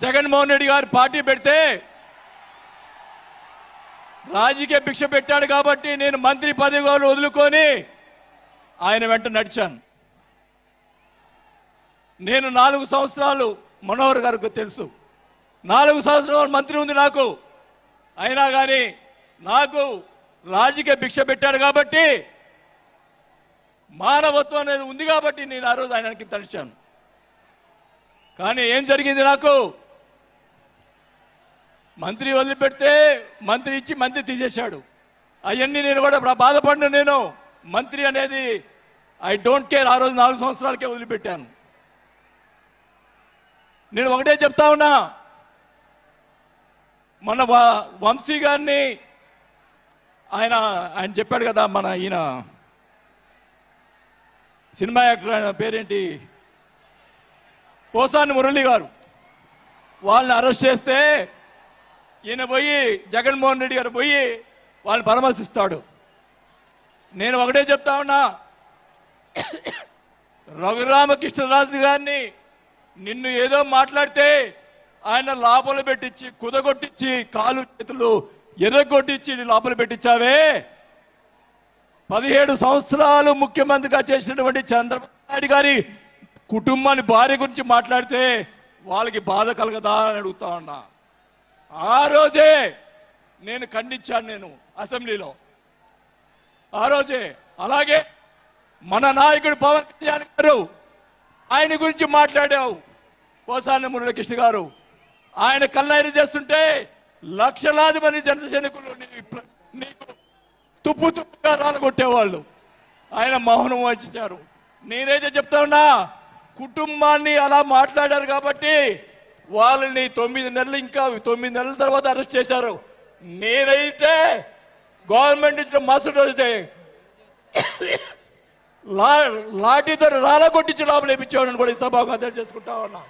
జగన్మోహన్ రెడ్డి గారు పార్టీ పెడితే రాజకీయ భిక్ష పెట్టాడు కాబట్టి నేను మంత్రి పదవి వదులుకొని ఆయన వెంట నడిచాను. నేను 4 సంవత్సరాలు మనోహర్ గారికి తెలుసు, 4 సంవత్సరాలు మంత్రి ఉంది నాకు. అయినా కానీ నాకు రాజకీయ భిక్ష పెట్టాడు కాబట్టి, మానవత్వం అనేది ఉంది కాబట్టి నేను ఆ రోజు ఆయనకి తలిచాను. కానీ ఏం జరిగింది, నాకు మంత్రి వదిలిపెడితే మంత్రి ఇచ్చి మంత్రి తీసేశాడు. అవన్నీ నేను కూడా బాధపడిన, నేను మంత్రి అనేది ఐ డోంట్ కేర్. ఆ రోజు 4 సంవత్సరాలకే వదిలిపెట్టాను. నేను ఒకటే చెప్తా ఉన్నా, మన వంశీ గారిని ఆయన చెప్పాడు కదా, మన ఈయన సినిమా యాక్టర్, ఆయన పేరేంటి, పోసాని మురళి గారు, వాళ్ళని అరెస్ట్ చేస్తే ఈయన పోయి జగన్మోహన్ రెడ్డి గారు పోయి వాళ్ళని పరామర్శిస్తాడు. నేను ఒకటే చెప్తా ఉన్నా, రఘురామకృష్ణరాజు గారిని నిన్ను ఏదో మాట్లాడితే ఆయన లోపల పెట్టించి, కుదగొట్టించి, కాలు చేతులు ఎర్రగొట్టించి లోపల పెట్టించావే. 17 సంవత్సరాలు ముఖ్యమంత్రిగా చేసినటువంటి చంద్రబాబు నాయుడు గారి కుటుంబాన్ని, భార్య గురించి మాట్లాడితే వాళ్ళకి బాధ కలగదా అని అడుగుతా ఉన్నా. ఆ రోజే నేను ఖండించాను, నేను అసెంబ్లీలో ఆ రోజే. అలాగే మన నాయకుడు పవన్ కళ్యాణ్ గారు, ఆయన గురించి మాట్లాడావు పోసాని మురళీకృష్ణ గారు. ఆయన కల్లాయిని చేస్తుంటే లక్షలాది మంది జన సైనికులు నీకు తుప్పు తుప్పుగా రాలగొట్టేవాళ్ళు. ఆయన మౌనం వహించారు. నేనైతే చెప్తా ఉన్నా, కుటుంబాన్ని అలా మాట్లాడారు కాబట్టి వాళ్ళని 9 నెలలు, ఇంకా 9 నెలల తర్వాత అరెస్ట్ చేశారు. నేనైతే గవర్నమెంట్ ఇచ్చిన మరుసటి రోజే లాఠీతో రాలగొట్టించి లోపల వేయించేవాడిని కూడా ఈ సభకు అర్థం చేసుకుంటా ఉన్నా.